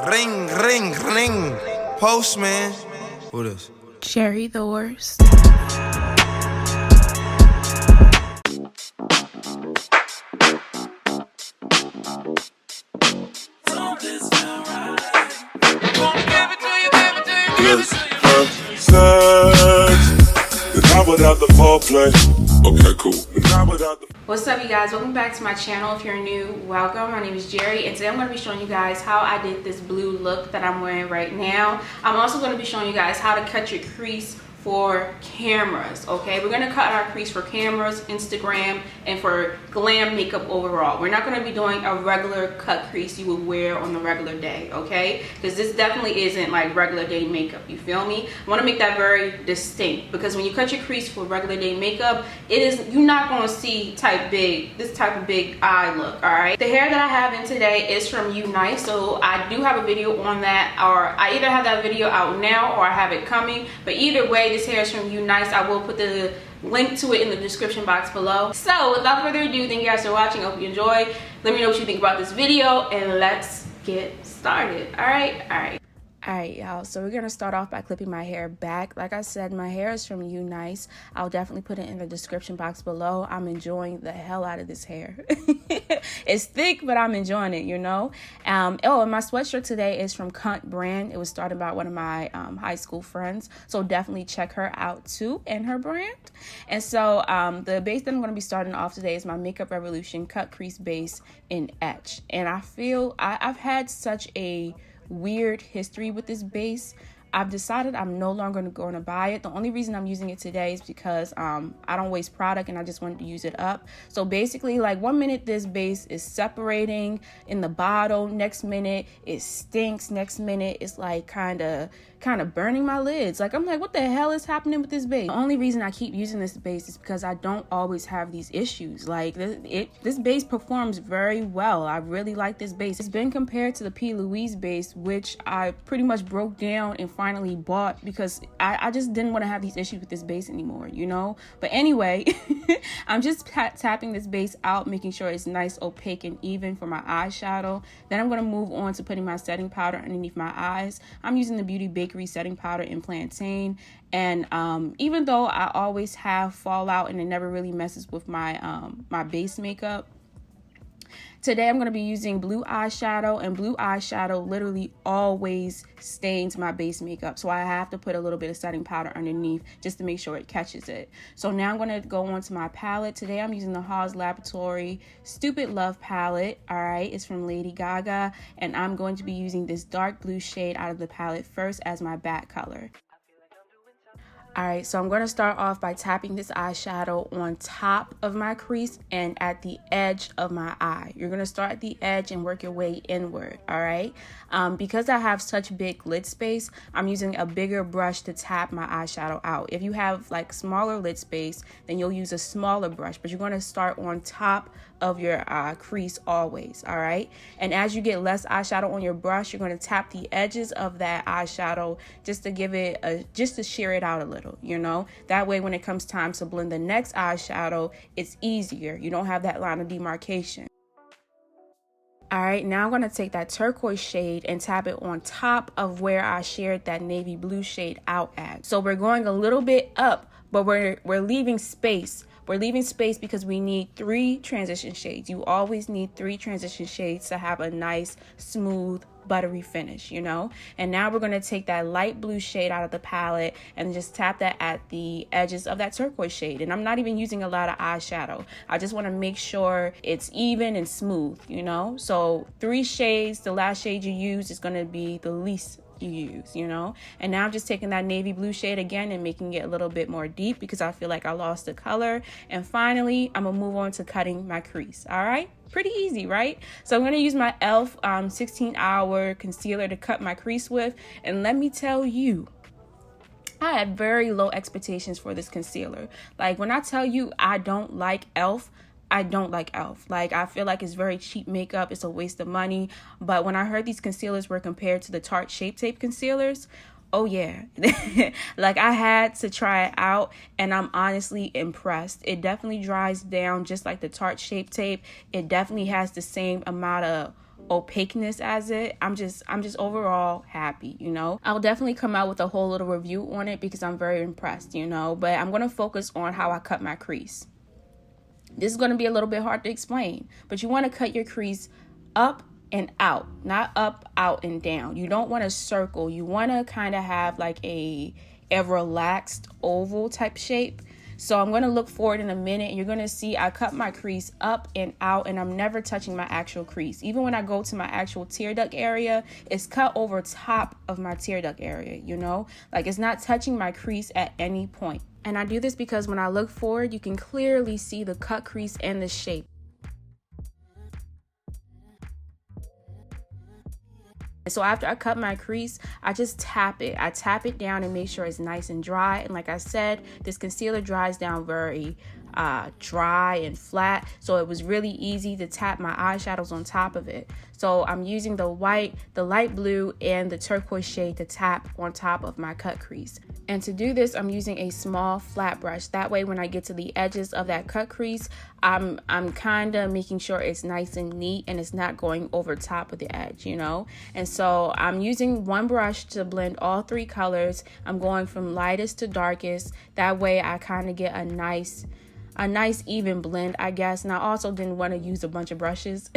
Ring, ring, ring. Postman. Who this? Jarry the worst. Without the foreplay. Okay, cool. What's up, you guys? Welcome back to my channel. If you're new, welcome. My name is Jarry, and today I'm going to be showing you guys how I did this blue look that I'm wearing right now. I'm also going to be showing you guys how to cut your crease for cameras. Okay, we're going to cut our crease for cameras, Instagram, and for glam makeup overall. We're not going to be doing a regular cut crease you would wear on the regular day, okay? Because this definitely isn't like regular day makeup, you feel me? I want to make that very distinct, because when you cut your crease for regular day makeup, you're not going to see this type of big eye look. All right, the hair that I have in today is from Unite, so I do have a video on that, or I either have that video out now or I have it coming, but either way, this hair is from Unite. I will put the link to it in the description box below. So without further ado, thank you guys for watching. I hope you enjoy. Let me know what you think about this video, and let's get started. All right, y'all, so we're gonna start off by clipping my hair back. Like I said, my hair is from Unite. I'll definitely put it in the description box below. I'm enjoying the hell out of this hair. It's thick, but I'm enjoying it, you know. And my sweatshirt today is from Cunt brand. It was started by one of my high school friends, so definitely check her out too, and her brand. And so the base that I'm going to be starting off today is my Makeup Revolution cut crease base in Etch. And I feel I've had such a weird history with this base. I've decided I'm no longer going to buy it. The only reason I'm using it today is because I don't waste product, and I just wanted to use it up. So basically, like, 1 minute this base is separating in the bottle, next minute it stinks, next minute it's like kind of burning my lids. Like, I'm like, what the hell is happening with this base? The only reason I keep using this base is because I don't always have these issues. Like, this base performs very well. I really like this base. It's been compared to the P. Louise base, which I pretty much broke down and finally bought because I just didn't want to have these issues with this base anymore, you know. But anyway, I'm just tapping this base out, making sure it's nice, opaque, and even for my eyeshadow. Then I'm going to move on to putting my setting powder underneath my eyes. I'm using the Beauty Bakery setting powder in Plantain, and even though I always have fallout and it never really messes with my my base makeup, today I'm going to be using blue eyeshadow, and blue eyeshadow literally always stains my base makeup. So I have to put a little bit of setting powder underneath just to make sure it catches it. So now I'm going to go on to my palette. Today I'm using the Haus Laboratory Stupid Love palette. All right, it's from Lady Gaga, and I'm going to be using this dark blue shade out of the palette first as my back color. Alright, so I'm going to start off by tapping this eyeshadow on top of my crease and at the edge of my eye. You're going to start at the edge and work your way inward, alright? Because I have such big lid space, I'm using a bigger brush to tap my eyeshadow out. If you have like smaller lid space, then you'll use a smaller brush, but you're going to start on top of your crease always, all right? And as you get less eyeshadow on your brush, you're going to tap the edges of that eyeshadow just to give it just to sheer it out a little, you know? That way when it comes time to blend the next eyeshadow, it's easier. You don't have that line of demarcation. All right, now I'm going to take that turquoise shade and tap it on top of where I shared that navy blue shade out at. So we're going a little bit up, but we're leaving space. We're leaving space because we need 3 transition shades. You always need 3 transition shades to have a nice, smooth, buttery finish, you know? And now we're going to take that light blue shade out of the palette and just tap that at the edges of that turquoise shade. And I'm not even using a lot of eyeshadow. I just want to make sure it's even and smooth, you know? So 3 shades, the last shade you use is going to be the least you use, you know. And now I'm just taking that navy blue shade again and making it a little bit more deep because I feel like I lost the color. And finally, I'm gonna move on to cutting my crease. All right, pretty easy, right? So I'm gonna use my e.l.f. 16-hour concealer to cut my crease with, and let me tell you, I had very low expectations for this concealer. Like, when I tell you I don't like e.l.f., I don't like e.l.f. Like, I feel like it's very cheap makeup. It's a waste of money. But when I heard these concealers were compared to the Tarte Shape Tape concealers, oh yeah. Like, I had to try it out, and I'm honestly impressed. It definitely dries down just like the Tarte Shape Tape. It definitely has the same amount of opaqueness as it. I'm just overall happy, you know. I'll definitely come out with a whole little review on it because I'm very impressed, you know, but I'm going to focus on how I cut my crease. This is going to be a little bit hard to explain, but you want to cut your crease up and out, not up, out, and down. You don't want to circle. You want to kind of have like a relaxed oval type shape. So I'm going to look forward in a minute and you're going to see I cut my crease up and out, and I'm never touching my actual crease. Even when I go to my actual tear duct area, it's cut over top of my tear duct area, you know, like it's not touching my crease at any point. And I do this because when I look forward, you can clearly see the cut crease and the shape. So after I cut my crease, I just tap it. I tap it down and make sure it's nice and dry. And like I said, this concealer dries down very dry and flat. So it was really easy to tap my eyeshadows on top of it. So I'm using the white, the light blue, and the turquoise shade to tap on top of my cut crease. And to do this, I'm using a small flat brush. That way, when I get to the edges of that cut crease, I'm kind of making sure it's nice and neat and it's not going over top of the edge, you know? And so I'm using one brush to blend all three colors. I'm going from lightest to darkest. That way I kind of get a nice even blend, I guess. And I also didn't want to use a bunch of brushes.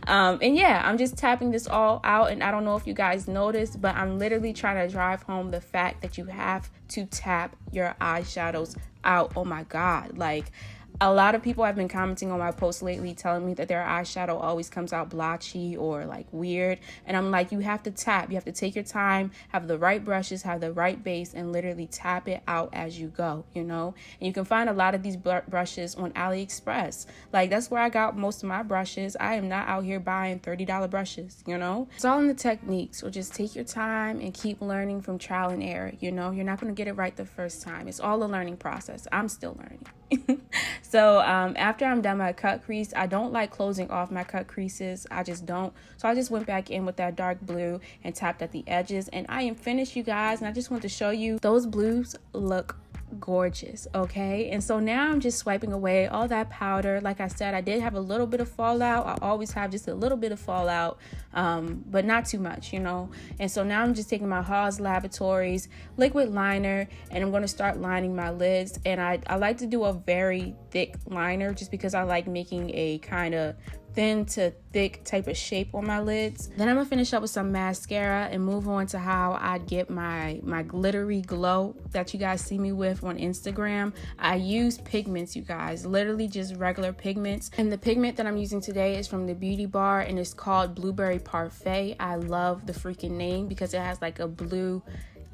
And yeah, I'm just tapping this all out. And I don't know if you guys noticed, but I'm literally trying to drive home the fact that you have to tap your eyeshadows out. Oh my God. Like, a lot of people have been commenting on my posts lately telling me that their eyeshadow always comes out blotchy or like weird. And I'm like, you have to tap. You have to take your time, have the right brushes, have the right base, and literally tap it out as you go, you know? And you can find a lot of these brushes on AliExpress. Like, that's where I got most of my brushes. I am not out here buying $30 brushes, you know? It's all in the technique. So just take your time and keep learning from trial and error, you know? You're not going to get it right the first time. It's all a learning process. I'm still learning. So after I'm done my cut crease, I don't like closing off my cut creases. I just don't. So I just went back in with that dark blue and tapped at the edges, and I am finished, you guys. And I just want to show you those blues look gorgeous. Okay, and so now I'm just swiping away all that powder. Like I said, I did have a little bit of fallout. I always have just a little bit of fallout, but not too much, you know. And so now I'm just taking my Haus Laboratories liquid liner, and I'm going to start lining my lids. And I like to do a very thick liner just because I like making a kind of thin to thick type of shape on my lids. Then I'm gonna finish up with some mascara and move on to how I get my glittery glow that you guys see me with on Instagram. I use pigments, you guys, literally just regular pigments. And the pigment that I'm using today is from the Beauty Bar, and it's called Blueberry Parfait. I love the freaking name because it has like a blue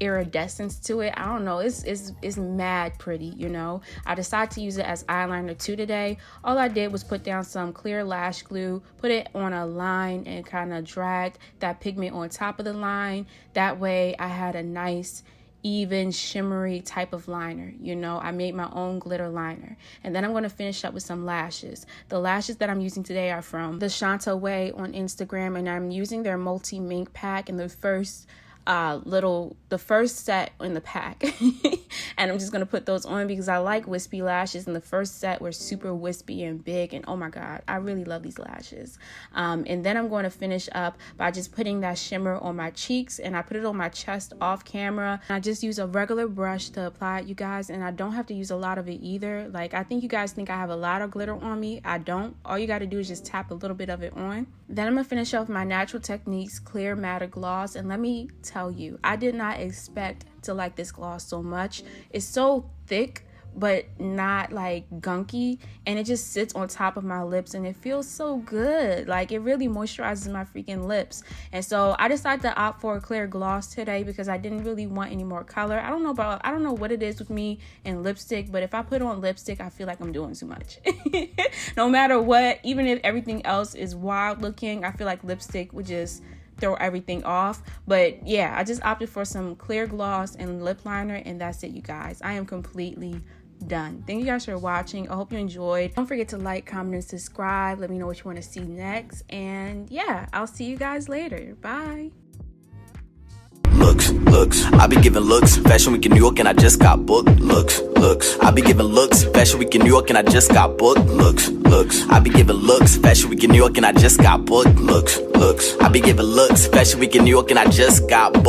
iridescence to it. I don't know, it's mad pretty, you know. I decided to use it as eyeliner too today. All I did was put down some clear lash glue, put it on a line, and kind of dragged that pigment on top of the line. That way I had a nice even shimmery type of liner, you know. I made my own glitter liner. And then I'm going to finish up with some lashes. The lashes that I'm using today are from the Shanta Way on Instagram, and I'm using their multi mink pack in the first set in the pack. And I'm just gonna put those on because I like wispy lashes, and the first set were super wispy and big, and oh my God, I really love these lashes. And then I'm going to finish up by just putting that shimmer on my cheeks, and I put it on my chest off camera. I just use a regular brush to apply it, you guys, and I don't have to use a lot of it either. Like, I think you guys think I have a lot of glitter on me. I don't. All you got to do is just tap a little bit of it on. Then I'm gonna finish off my Natural Techniques Clear Matter Gloss, and let me tell you, I did not expect to like this gloss so much. It's so thick but not like gunky, and it just sits on top of my lips and it feels so good. Like, it really moisturizes my freaking lips. And so I decided to opt for a clear gloss today because I didn't really want any more color. I don't know what it is with me and lipstick, but if I put on lipstick, I feel like I'm doing too much. No matter what, even if everything else is wild looking, I feel like lipstick would just throw everything off. But yeah, I just opted for some clear gloss and lip liner, and that's it, you guys. I am completely done. Thank you guys for watching. I hope you enjoyed. Don't forget to like, comment, and subscribe. Let me know what you want to see next. And yeah, I'll see you guys later. Bye. Looks looks. I be giving looks, Fashion Week in New York and I just got booked. Looks. I be giving looks, Fashion Week in New York and I just got booked. Looks. I be giving looks, Fashion Week in New York and I just got booked. Looks. I be giving looks, Fashion Week in New York and I just got booked.